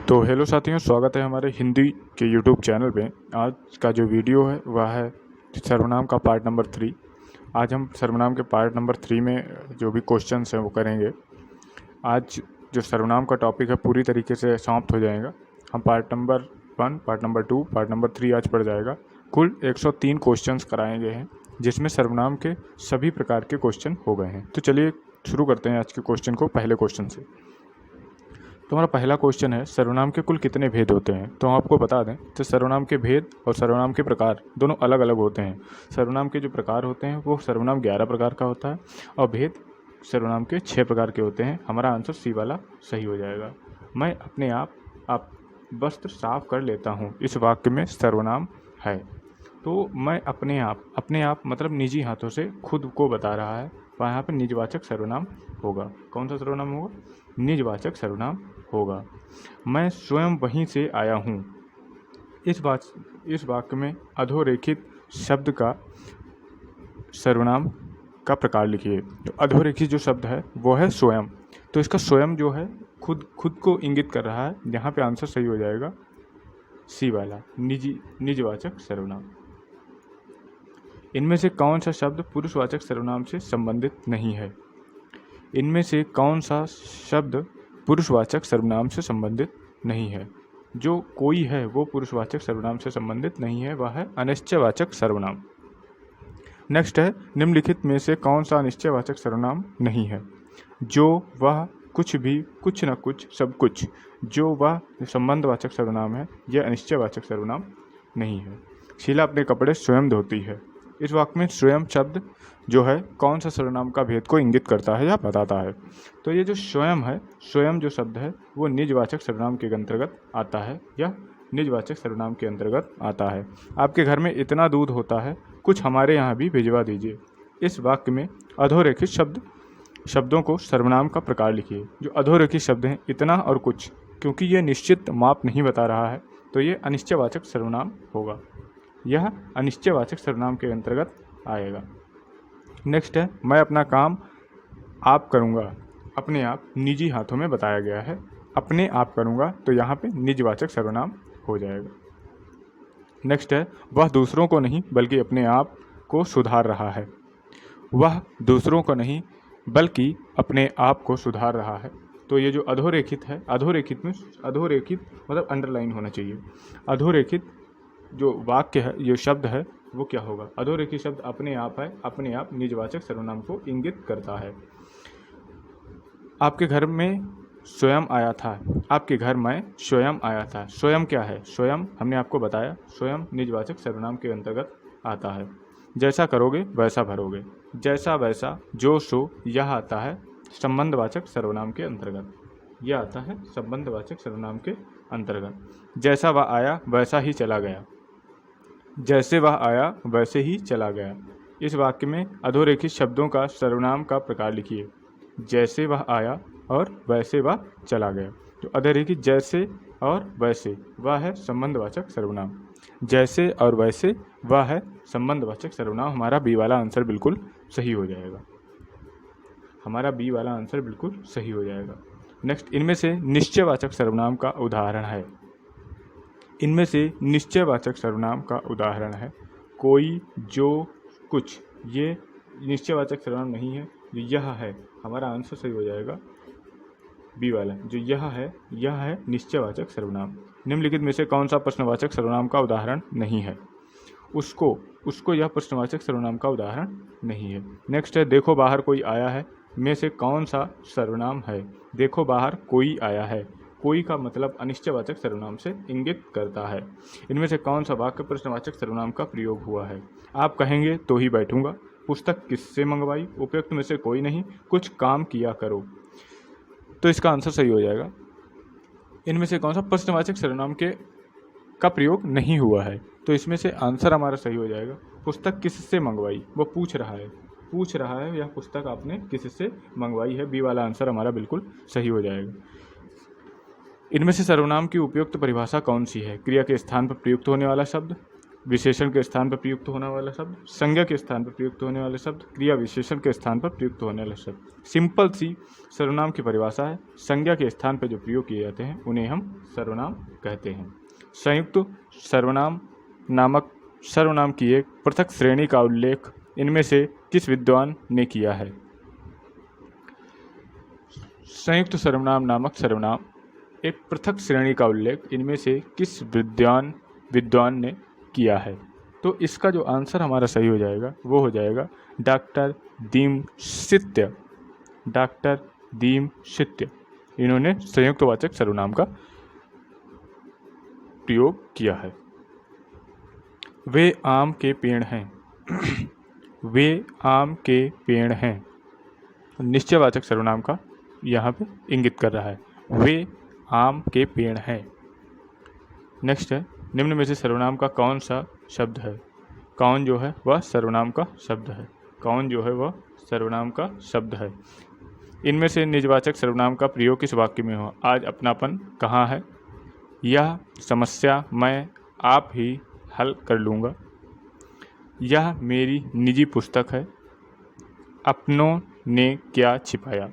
तो हेलो साथियों, स्वागत है हमारे हिंदी के यूट्यूब चैनल पे। आज का जो वीडियो है वह है सर्वनाम का पार्ट नंबर 3। आज हम सर्वनाम के पार्ट नंबर 3 में जो भी क्वेश्चंस हैं वो करेंगे। आज जो सर्वनाम का टॉपिक है पूरी तरीके से समाप्त हो जाएगा। हम part number 1, part number 2, part number 3 आज पढ़ जाएगा। कुल 103 क्वेश्चंस कराए गए हैं, जिसमें सर्वनाम के सभी प्रकार के क्वेश्चन हो गए हैं। तो चलिए शुरू करते हैं आज के क्वेश्चन को पहले क्वेश्चन से। तो हमारा पहला क्वेश्चन है, सर्वनाम के कुल कितने भेद होते हैं? तो हम आपको बता दें तो सर्वनाम के भेद और सर्वनाम के प्रकार दोनों अलग अलग होते हैं। सर्वनाम के जो प्रकार होते हैं वो सर्वनाम 11 प्रकार का होता है और भेद सर्वनाम के 6 प्रकार के होते हैं। हमारा आंसर सी वाला सही हो जाएगा। मैं अपने आप वस्त्र साफ कर लेता हूँ, इस वाक्य में सर्वनाम है। तो मैं अपने आप मतलब निजी हाथों से खुद को बता रहा है, वहाँ पर निजवाचक सर्वनाम होगा। कौन सा सर्वनाम होगा? निजवाचक सर्वनाम होगा। मैं स्वयं वहीं से आया हूँ, इस वाक्य में अधोरेखित शब्द का सर्वनाम का प्रकार लिखिए। तो अधोरेखित जो शब्द है वो है स्वयं, तो इसका स्वयं जो है खुद को इंगित कर रहा है। यहाँ पे आंसर सही हो जाएगा सी वाला, निजवाचक सर्वनाम। इनमें से कौन सा शब्द पुरुषवाचक सर्वनाम से संबंधित नहीं है? इनमें से कौन सा शब्द पुरुषवाचक सर्वनाम से संबंधित नहीं है? जो कोई है वो पुरुषवाचक सर्वनाम से संबंधित नहीं है, वह है अनिश्चयवाचक सर्वनाम। नेक्स्ट है, निम्नलिखित में से कौन सा अनिश्चयवाचक सर्वनाम नहीं है? जो, वह, कुछ भी, कुछ न कुछ, सब कुछ। जो, वह संबंधवाचक सर्वनाम है, यह अनिश्चयवाचक सर्वनाम नहीं है। शीला अपने कपड़े स्वयं धोती है, इस वाक्य में स्वयं शब्द जो है कौन सा सर्वनाम का भेद को इंगित करता है या बताता है? तो ये जो स्वयं है, स्वयं जो शब्द है वो निजवाचक सर्वनाम के अंतर्गत आता है या निजवाचक सर्वनाम के अंतर्गत आता है। आपके घर में इतना दूध होता है, कुछ हमारे यहाँ भी भिजवा दीजिए। इस वाक्य में अधोरेखित शब्दों को सर्वनाम का प्रकार लिखिए। जो अधोरेखित शब्द हैं इतना और कुछ, क्योंकि ये निश्चित माप नहीं बता रहा है तो ये अनिश्चयवाचक सर्वनाम होगा। यह अनिश्चयवाचक सर्वनाम के अंतर्गत आएगा। नेक्स्ट है, मैं अपना काम आप करूँगा, अपने आप निजी हाथों में बताया गया है। अपने आप करूँगा तो यहाँ पे निजवाचक सर्वनाम हो जाएगा। नेक्स्ट है, वह दूसरों को नहीं बल्कि अपने आप को सुधार रहा है। वह दूसरों को नहीं बल्कि अपने आप को सुधार रहा है। तो ये जो अधोरेखित है, अधोरेखित मतलब अंडरलाइन होना चाहिए। अधोरेखित जो वाक्य है, ये शब्द है वो क्या होगा? अधोरेखित शब्द अपने आप है, अपने आप निजवाचक सर्वनाम को इंगित करता है। आपके घर में स्वयं आया था, आपके घर में स्वयं आया था। स्वयं क्या है? स्वयं हमने आपको बताया, स्वयं निजवाचक सर्वनाम के अंतर्गत आता है। जैसा करोगे वैसा भरोगे, जैसा वैसा, जो सो, यह आता है संबंधवाचक सर्वनाम के अंतर्गत। यह आता है संबंधवाचक सर्वनाम के अंतर्गत। जैसा वह आया वैसा ही चला गया, जैसे वह आया वैसे ही चला गया। इस वाक्य में अधोरेखित शब्दों का सर्वनाम का प्रकार लिखिए। जैसे वह आया और वैसे वह चला गया। तो अधोरेखित जैसे और वैसे, वह है संबंधवाचक सर्वनाम। जैसे और वैसे, वह है संबंधवाचक सर्वनाम। हमारा बी वाला आंसर बिल्कुल सही हो जाएगा। हमारा बी वाला आंसर बिल्कुल सही हो जाएगा। नेक्स्ट, इनमें से निश्चयवाचक सर्वनाम का उदाहरण है। इनमें से निश्चयवाचक सर्वनाम का उदाहरण है कोई, जो, कुछ। ये निश्चयवाचक सर्वनाम नहीं है, जो यह है। हमारा आंसर सही हो जाएगा बी वाला, जो यह है निश्चयवाचक सर्वनाम। निम्नलिखित में से कौन सा प्रश्नवाचक सर्वनाम का उदाहरण नहीं है? उसको यह प्रश्नवाचक सर्वनाम का उदाहरण नहीं है। नेक्स्ट है, देखो बाहर कोई आया है, में से कौन सा सर्वनाम है? देखो बाहर कोई आया है, कोई का मतलब अनिश्चयवाचक सर्वनाम से इंगित करता है। इनमें से कौन सा वाक्य प्रश्नवाचक सर्वनाम का प्रयोग हुआ है? आप कहेंगे तो ही बैठूंगा, पुस्तक किससे मंगवाई, उपयुक्त में से कोई नहीं, कुछ काम किया करो। तो इसका आंसर सही हो जाएगा। इनमें से कौन सा प्रश्नवाचक सर्वनाम का प्रयोग नहीं हुआ है? तो इसमें से आंसर हमारा सही हो जाएगा पुस्तक किससे मंगवाई। वो पूछ रहा है यह पुस्तक आपने किससे मंगवाई है। बी वाला आंसर हमारा बिल्कुल सही हो जाएगा। इनमें से सर्वनाम की उपयुक्त परिभाषा कौन सी है? क्रिया के स्थान पर प्रयुक्त होने वाला शब्द, विशेषण के स्थान पर प्रयुक्त होने वाला शब्द, संज्ञा के स्थान पर प्रयुक्त होने वाले शब्द, क्रिया विशेषण के स्थान पर प्रयुक्त होने वाले शब्द। सिंपल सी सर्वनाम की परिभाषा है। संज्ञा के स्थान पर जो प्रयोग किए जाते हैं उन्हें हम सर्वनाम कहते हैं। संयुक्त सर्वनाम नामक सर्वनाम की एक पृथक श्रेणी का उल्लेख इनमें से किस विद्वान ने किया है? संयुक्त सर्वनाम नामक सर्वनाम एक पृथक श्रेणी का उल्लेख इनमें से किस विद्वान ने किया है? तो इसका जो आंसर हमारा सही हो जाएगा वो हो जाएगा डॉक्टर दीमसित्य। डॉक्टर दीमसित्य इन्होंने संयुक्तवाचक सर्वनाम का प्रयोग किया है। वे आम के पेड़ हैं। वे आम के पेड़ हैं निश्चयवाचक सर्वनाम का यहाँ पे इंगित कर रहा है। वे आम के पेड़ हैं। नेक्स्ट है, निम्न में से सर्वनाम का कौन सा शब्द है? कौन जो है वह सर्वनाम का शब्द है। कौन जो है वह सर्वनाम का शब्द है। इनमें से निजवाचक सर्वनाम का प्रयोग किस वाक्य में हो? आज अपनापन कहाँ है? यह समस्या मैं आप ही हल कर लूँगा। यह मेरी निजी पुस्तक है। अपनों ने क्या छिपाया?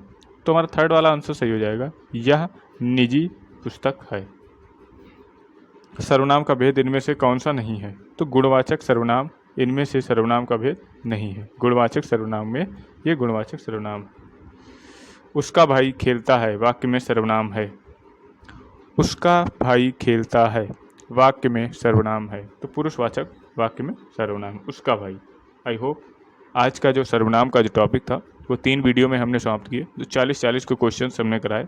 तो हमारा थर्ड वाला आंसर सही हो जाएगा, यह निजी पुस्तक है। सर्वनाम का भेद इनमें से कौन सा नहीं है? तो गुणवाचक सर्वनाम इनमें से सर्वनाम का भेद नहीं है। गुणवाचक सर्वनाम में ये गुणवाचक सर्वनाम। उसका भाई खेलता है वाक्य में सर्वनाम है। उसका भाई खेलता है वाक्य में सर्वनाम है। तो पुरुषवाचक वाक्य में सर्वनाम उसका भाई। आई होप आज का जो सर्वनाम का जो टॉपिक था वो 3 वीडियो में हमने समाप्त किए। जो 40 के क्वेश्चंस हमने कराए।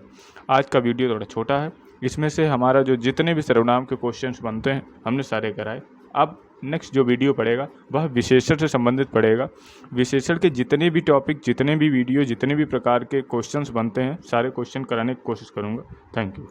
आज का वीडियो थोड़ा छोटा है, इसमें से हमारा जो जितने भी सर्वनाम के क्वेश्चंस बनते हैं हमने सारे कराए। अब नेक्स्ट जो वीडियो पड़ेगा वह विशेषण से संबंधित पड़ेगा। विशेषण के जितने भी टॉपिक, जितने भी वीडियो, जितने भी प्रकार के क्वेश्चंस बनते हैं सारे क्वेश्चन कराने की कोशिश करूँगा। Thank you.